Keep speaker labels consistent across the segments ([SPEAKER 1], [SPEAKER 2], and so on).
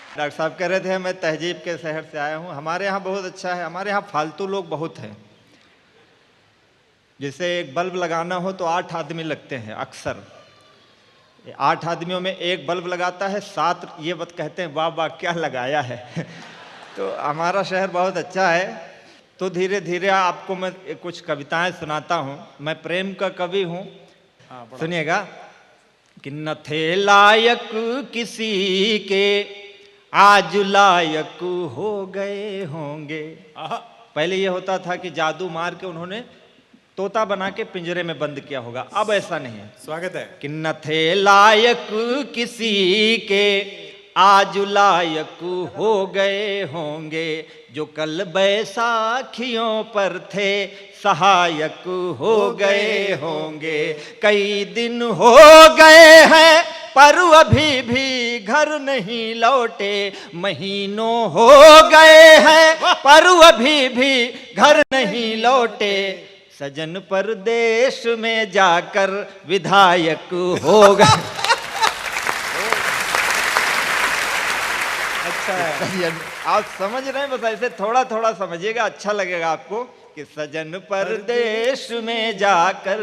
[SPEAKER 1] Doctor साहब कह रहे थे मैं तहजीब के शहर से आया हूँ। हमारे यहाँ बहुत अच्छा है, हमारे यहाँ फालतू लोग बहुत हैं। जैसे एक बल्ब लगाना हो तो 8 आदमी लगते हैं अक्सर। 8 आदमियों में एक बल्ब लगाता है, 7 ये बात कहते हैं वाह वाह क्या लगाया है। तो हमारा शहर बहुत अच्छा है। तो धीरे धीरे आपको मैं कुछ कविताएं सुनाता हूँ। मैं प्रेम का कवि हूँ, सुनिएगा। कि न थे लायक किसी के आज लायक हो गए होंगे। पहले ये होता था कि जादू मार के उन्होंने तोता बना के पिंजरे में बंद किया होगा, अब ऐसा नहीं है।
[SPEAKER 2] स्वागत है।
[SPEAKER 1] कि न थे लायक किसी के आज लायक हो गए होंगे, जो कल बैसाखियों पर थे सहायक हो गए होंगे। कई दिन हो गए हैं पर अभी भी घर नहीं लौटे, महीनों हो गए हैं पर अभी भी घर नहीं लौटे। सजन परदेश में जाकर विधायक हो गए।
[SPEAKER 2] अच्छा है।
[SPEAKER 1] आप समझ रहे हैं, बस ऐसे थोड़ा थोड़ा समझिएगा, अच्छा लगेगा आपको। कि सजन परदेश में जाकर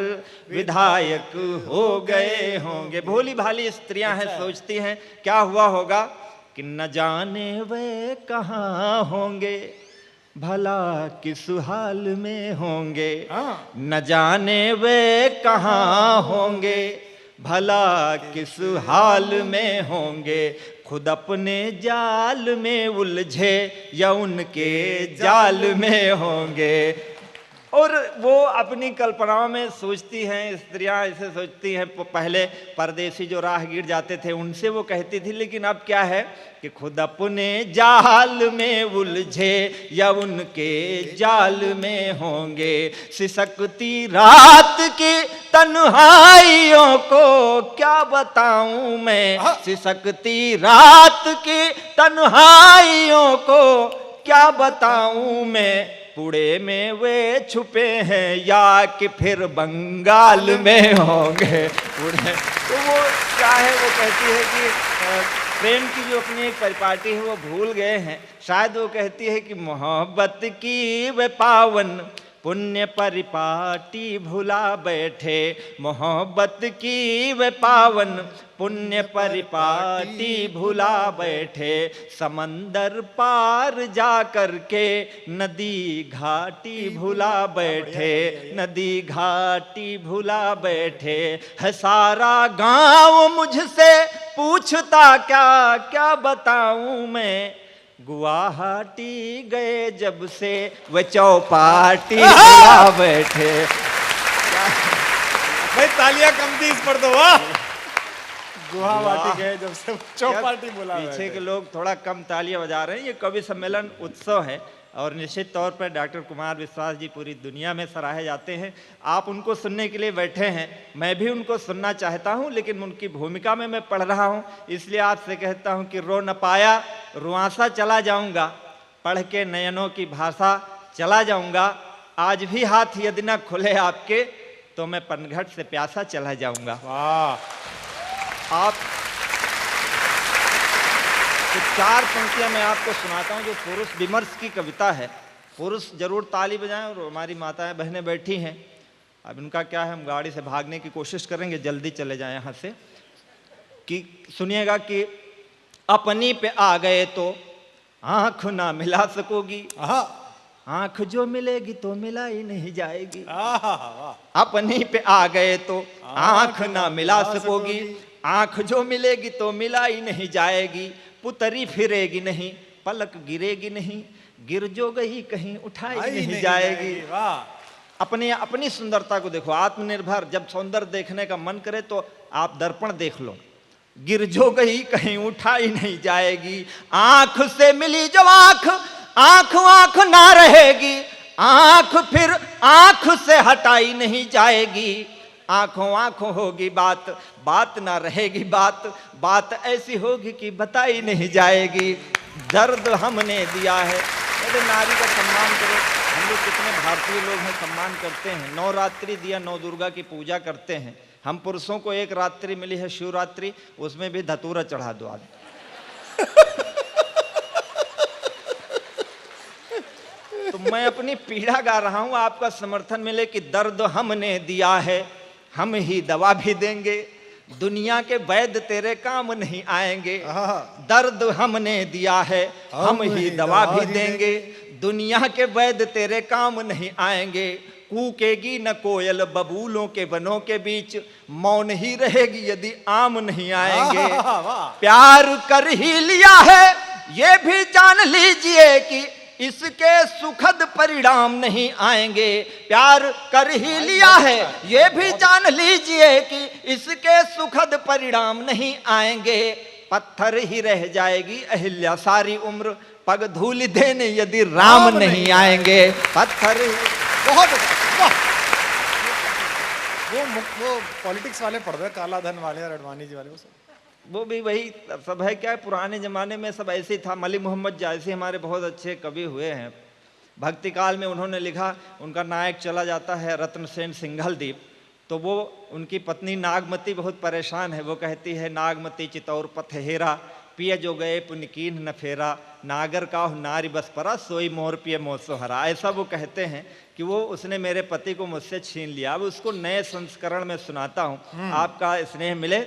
[SPEAKER 1] विधायक हो गए होंगे। भोली भाली स्त्रियां हैं, सोचती हैं क्या हुआ होगा। कि न जाने वे कहाँ होंगे, भला किस हाल में होंगे। न जाने वे कहाँ होंगे, भला किस हाल में होंगे। खुद अपने जाल में उलझे या उनके जाल में होंगे। और वो अपनी कल्पनाओं में सोचती हैं, स्त्रियां ऐसे सोचती हैं। पहले परदेसी जो राहगीर जाते थे उनसे वो कहती थी, लेकिन अब क्या है कि खुद अपने जाल में उलझे या उनके जाल में होंगे। सिसकती रात की तन्हाइयों को क्या बताऊं मैं, सिसकती रात की तन्हाइयों को क्या बताऊं मैं। पुणे में वे छुपे हैं या कि फिर बंगाल में होंगे। पुणे तो वो क्या है, वो कहती है कि प्रेम की जो अपनी एक परिपाटी है वो भूल गए हैं। शायद वो कहती है कि मोहब्बत की वे पावन पुण्य परिपाटी भुला बैठे। मोहब्बत की वे पावन पुण्य परिपाटी भुला बैठे। समंदर पार जा कर के नदी घाटी भुला बैठे, नदी घाटी भुला बैठे। है सारा गांव मुझसे पूछता क्या क्या बताऊं मैं। गुवाहाटी गए जब से वे चौपाटी भुला बैठे।
[SPEAKER 2] भाई तालियां कम थी इस पर तो। वाह, गुवाहाटी गए जब से चौपाटी बोला।
[SPEAKER 1] पीछे के लोग थोड़ा कम तालियां बजा रहे हैं। ये कवि सम्मेलन उत्सव है और निश्चित तौर पर डॉक्टर कुमार विश्वास जी पूरी दुनिया में सराहे जाते हैं। आप उनको सुनने के लिए बैठे हैं, मैं भी उनको सुनना चाहता हूं, लेकिन उनकी भूमिका में मैं पढ़ रहा हूं। इसलिए आपसे कहता हूं कि रो न पाया रुआंसा चला जाऊंगा, पढ़ के नयनों की भाषा चला जाऊंगा। आज भी हाथ यदि न खुले आपके तो मैं पनघट से प्यासा चला जाऊंगा।
[SPEAKER 2] वाह।
[SPEAKER 1] आप तो 4 पंक्तियां मैं आपको सुनाता हूं जो पुरुष विमर्श की कविता है। पुरुष जरूर ताली बजाएं और हमारी माताएं बहनें बैठी हैं। अब इनका क्या है, हम गाड़ी से भागने की कोशिश करेंगे, जल्दी चले जाएं यहाँ से। कि सुनिएगा कि अपनी पे आ गए तो आंख ना मिला सकोगी, आंख जो मिलेगी तो मिलाई नहीं जाएगी। अपनी पे आ गए तो आंख ना मिला सकोगी, आंख जो मिलेगी तो मिलाई नहीं जाएगी। पुतरी फिरेगी नहीं, पलक गिरेगी नहीं, गिर जो गई कहीं उठाई नहीं जाएगी। अपनी अपनी सुंदरता को देखो, आत्मनिर्भर। जब सौंदर्य देखने का मन करे तो आप दर्पण देख लो। गिर जो गई कहीं उठाई नहीं जाएगी। आंख से मिली जो आंख, आंख आंख ना रहेगी, आंख फिर आंख से हटाई नहीं जाएगी। आंखों आंखों होगी बात, बात ना रहेगी बात, बात ऐसी होगी कि बताई नहीं जाएगी। दर्द हमने दिया है, अरे नारी का सम्मान करो। हम लोग कितने भारतीय लोग हैं, सम्मान करते हैं। नवरात्रि दिया, नौ दुर्गा की पूजा करते हैं। हम पुरुषों को एक रात्रि मिली है शिवरात्रि, उसमें भी धतूरा चढ़ा दो आदमी। मैं अपनी पीड़ा गा रहा हूं, आपका समर्थन मिले कि दर्द हमने दिया है, हम ही दवा भी देंगे, दुनिया के वैद्य तेरे काम नहीं आएंगे। दर्द हमने दिया है, हम ही दवा भी देंगे, दुनिया के वैद्य तेरे काम नहीं आएंगे। कूकेगी न कोयल बबूलों के वनों के बीच, मौन ही रहेगी यदि आम नहीं आएंगे। प्यार कर ही लिया है ये भी जान लीजिए कि इसके सुखद परिणाम नहीं आएंगे। प्यार कर ही लिया है ये भी जान लीजिए कि इसके सुखद परिणाम नहीं आएंगे। पत्थर ही रह जाएगी अहिल्या सारी उम्र, पग धूल देने यदि राम नहीं आएंगे। पत्थर ही।
[SPEAKER 2] बहुत अच्छा। वो पॉलिटिक्स वाले पढ़ रहे, काला धन वाले और अडवाणी जी वाले,
[SPEAKER 1] वो भी वही सब है। क्या पुराने जमाने में सब ऐसे ही था। मलिक मोहम्मद जायसी हमारे बहुत अच्छे कवि हुए हैं। भक्ति काल में उन्होंने लिखा, उनका नायक चला जाता है रत्न सेन सिंघलदीप, तो वो उनकी पत्नी नागमती बहुत परेशान है। वो कहती है, नागमती चितौर पथ हेरा, पिय जो गए पुनकीन न फेरा, नागर का नारी बस परा, सोई मोर पिय मोसो हरा। ऐसा वो कहते हैं कि वो उसने मेरे पति को मुझसे छीन लिया। अब उसको नए संस्करण में सुनाता हूँ, आपका स्नेह मिले।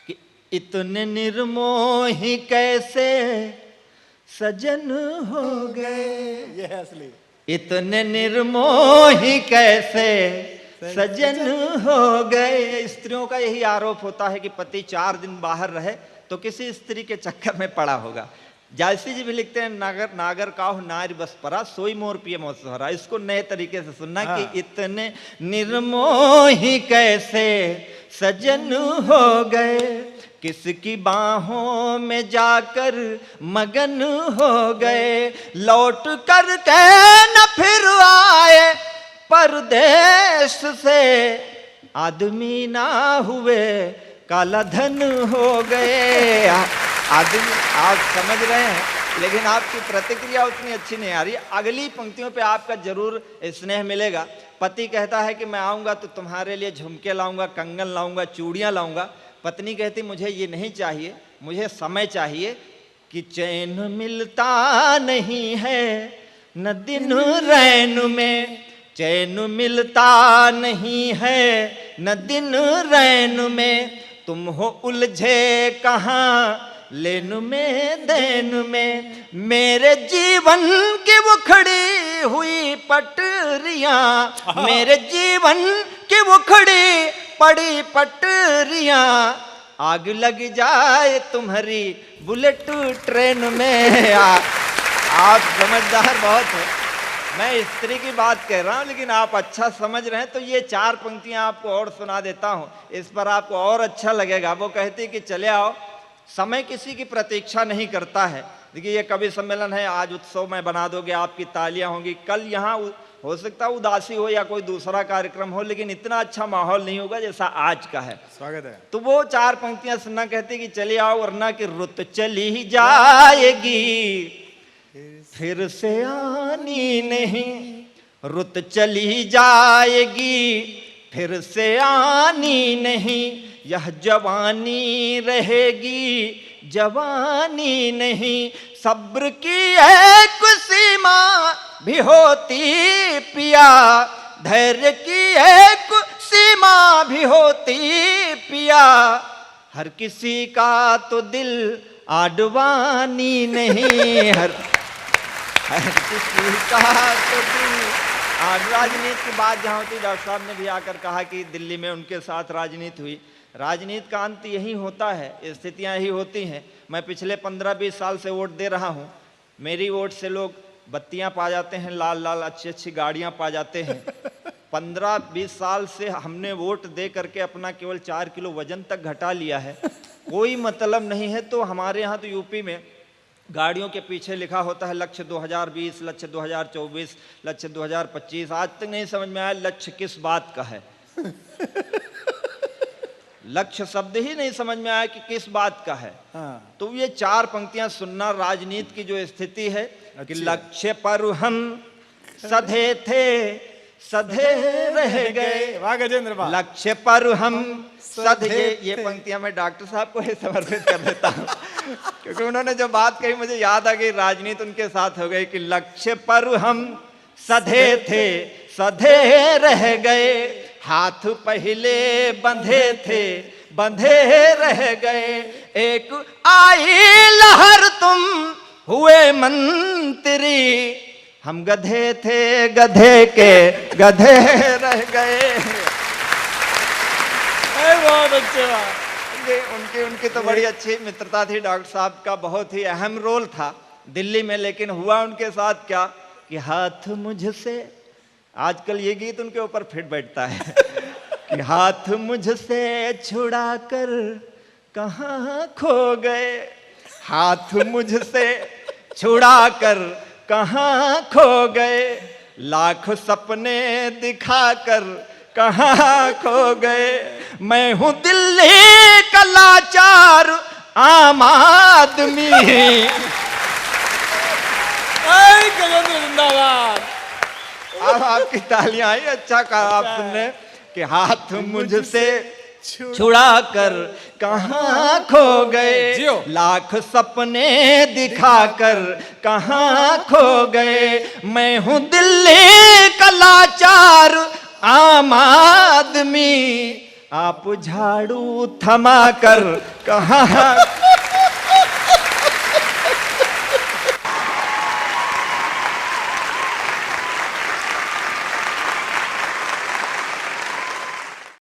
[SPEAKER 1] कि इतने निर्मोही कैसे सजन हो गए,
[SPEAKER 2] ये है असली।
[SPEAKER 1] इतने निर्मोही कैसे सजन हो गए। स्त्रियों का यही आरोप होता है कि पति 4 दिन बाहर रहे तो किसी स्त्री के चक्कर में पड़ा होगा। जायसी जी भी लिखते हैं, नागर काहु नारी बस परा, सोई मोर पिय मोसहरा। इसको नए तरीके से सुनना कि इतने निर्मोही कैसे सजन हो गए, किसकी बाहों में जाकर मगन हो गए, लौट कर के न फिर आए परदेश से, आदमी ना हुए काला धन हो गए। आदमी, आप समझ रहे हैं, लेकिन आपकी प्रतिक्रिया उतनी अच्छी नहीं आ रही। अगली पंक्तियों पे आपका जरूर स्नेह मिलेगा। पति कहता है कि मैं आऊँगा तो तुम्हारे लिए झुमके लाऊंगा, कंगन लाऊंगा, चूड़ियाँ लाऊंगा। पत्नी कहती मुझे ये नहीं चाहिए, मुझे समय चाहिए। कि चैन मिलता नहीं है न दिन रैन में, चैन मिलता नहीं है न दिन रैन में, तुम हो उलझे कहाँ लेन में देन में, मेरे जीवन की वो खड़ी हुई पटरियां, मेरे जीवन की वो खड़ी पड़ी पटरियां, आग लग जाए तुम्हारी बुलेट ट्रेन में। आप समझदार बहुत हैं। मैं स्त्री की बात कह रहा हूं, लेकिन आप अच्छा समझ रहे हैं, तो ये 4 पंक्तियां आपको और सुना देता हूं, इस पर आपको और अच्छा लगेगा। वो कहती कि चले आओ, समय किसी की प्रतीक्षा नहीं करता है। देखिए ये कवि सम्मेलन है, आज उत्सव में बना दोगे, आपकी तालियां होंगी, कल यहाँ हो सकता है उदासी हो या कोई दूसरा कार्यक्रम हो, लेकिन इतना अच्छा माहौल नहीं होगा जैसा आज का है।
[SPEAKER 2] स्वागत है।
[SPEAKER 1] तो वो 4 पंक्तियां सुनना कहती कि चले आओ, वरना कि रुत चली ही जाएगी फिर से आनी नहीं, रुत चली जाएगी फिर से आनी नहीं, यह जवानी रहेगी जवानी नहीं, सब्र की एक सीमा भी होती पिया, धैर्य की एक सीमा भी होती पिया, हर किसी का तो दिल आडवानी नहीं, हर किसी का तो दिल। राजनीति की बात जहाँ होती, डॉक्टर साहब ने भी आकर कहा कि दिल्ली में उनके साथ राजनीति हुई। राजनीति का अंत यही होता है, स्थितियाँ यही होती हैं। मैं पिछले 15-20 साल से वोट दे रहा हूँ। मेरी वोट से लोग बत्तियाँ पा जाते हैं, लाल लाल अच्छी अच्छी गाड़ियाँ पा जाते हैं। 15-20 साल से हमने वोट दे करके अपना केवल 4 किलो वजन तक घटा लिया है। कोई मतलब नहीं है। तो हमारे यहाँ तो यूपी में गाड़ियों के पीछे लिखा होता है लक्ष्य 2020, लक्ष्य 2024, लक्ष्य 2025। आज तक नहीं समझ में आया लक्ष्य किस बात का है। लक्ष्य शब्द ही नहीं समझ में आया कि किस बात का है। तो ये 4 पंक्तियां सुनना, राजनीति की जो स्थिति है कि लक्ष्य पर हम सधे थे सधे रह गए,
[SPEAKER 2] वाह गजेंद्र वाह।
[SPEAKER 1] लक्ष्य पर हम सधे। ये पंक्तियां मैं डॉक्टर साहब को ही समर्पित कर देता हूँ क्योंकि उन्होंने जो बात कही मुझे याद आ गई, राजनीति उनके साथ हो गई कि लक्ष्य पर हम सधे थे, सधे रह गए, हाथ पहले बंधे थे, बंधे रह गए, एक आई लहर तुम हुए मंत्री, हम गधे थे गधे के गधे रह गए।
[SPEAKER 2] बहुत अच्छे
[SPEAKER 1] उनकी उनकी तो बड़ी अच्छी मित्रता थी, डॉक्टर साहब का बहुत ही अहम रोल था दिल्ली में। लेकिन हुआ उनके साथ क्या कि हाथ मुझसे, आजकल ये गीत उनके ऊपर फिट बैठता है कि हाथ मुझसे छुड़ा कर कहाँ खो गए, हाथ मुझसे छुड़ा कर कहाँ खो गए, लाख सपने दिखाकर कहाँ खो गए, मैं हूँ दिल्ली का लाचार आम आदमी।
[SPEAKER 2] गजेंद्र जिंदाबाद।
[SPEAKER 1] अब आपकी तालियां आई, अच्छा कहा आपने कि हाथ मुझसे छुड़ा कर कहाँ खो गए, लाख सपने दिखाकर कहाँ खो गए, मैं हूँ दिल्ली का लाचार आम आदमी, आप झाड़ू थमा कर कहाँ